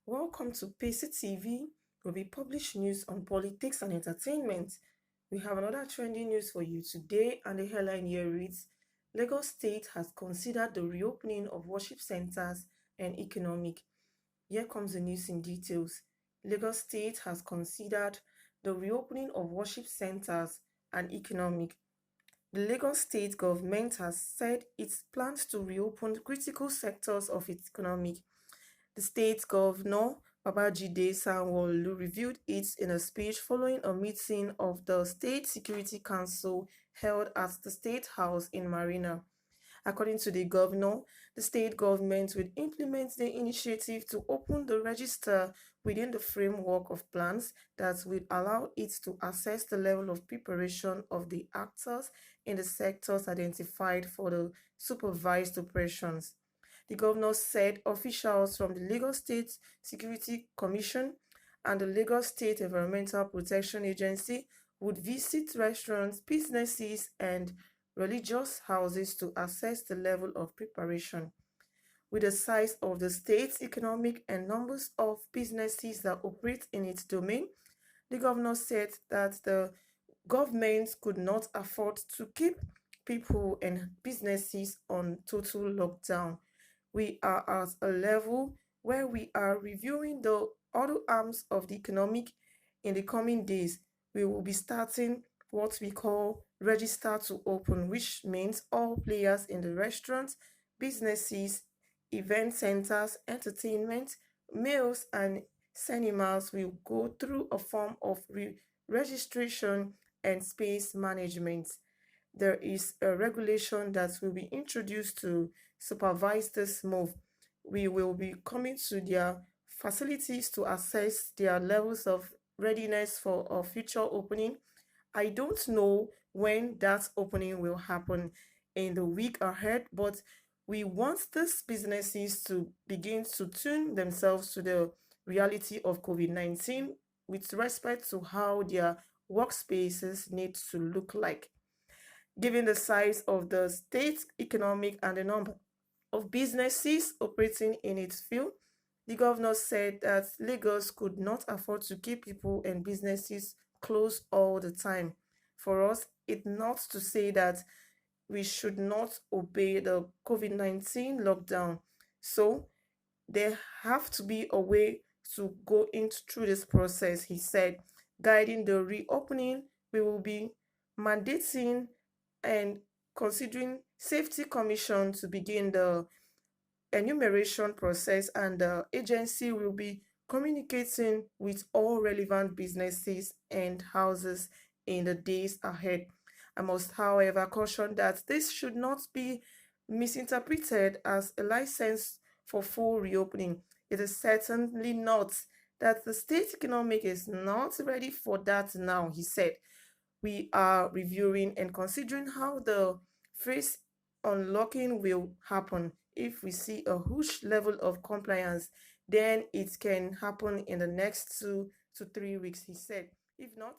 Welcome to Pacey TV, where we publish news on politics and entertainment. We have another trending news for you today, and the headline here reads Lagos State has considered the reopening of worship centers and economic. Here comes the news in details. Lagos State has considered the reopening of worship centers and economic. The Lagos State government has said it plans to reopen critical sectors of its economy. The state governor, Babajide Sanwo-Olu, revealed it in a speech following a meeting of the State Security Council held at the State House in Marina. According to the governor, the state government will implement the initiative to open the register within the framework of plans that will allow it to assess the level of preparation of the actors in the sectors identified for the supervised operations. The governor said officials from the Lagos State Security Commission and the Lagos State Environmental Protection Agency would visit restaurants, businesses, and religious houses to assess the level of preparation. With the size of the state's economic and numbers of businesses that operate in its domain, the governor said that the government could not afford to keep people and businesses on total lockdown. We are at a level where we are reviewing the other arms of the economic in the coming days. We will be starting what we call register to open, which means all players in the restaurants, businesses, event centers, entertainment, meals, and cinemas will go through a form of registration and space management. There is a regulation that will be introduced to supervise this move. We will be coming to their facilities to assess their levels of readiness for a future opening. I don't know when that opening will happen in the week ahead, but we want these businesses to begin to tune themselves to the reality of COVID 19 with respect to how their workspaces need to look like. Given the size of the state's economic and the number of businesses operating in its field, the governor said that Lagos could not afford to keep people and businesses closed all the time. For us, it's not to say that we should not obey the COVID 19 lockdown. So, there have to be a way to go into through this process, he said. Guiding the reopening, we will be mandating and considering safety commission to begin the enumeration process, and the agency will be communicating with all relevant businesses and houses in the days ahead. I must, however, caution that this should not be misinterpreted as a license for full reopening. It is certainly not. That the state economic is not ready for that now, he said. We are reviewing and considering how the phase unlocking will happen. If we see a huge level of compliance, then it can happen in the next 2 to 3 weeks, he said. If not,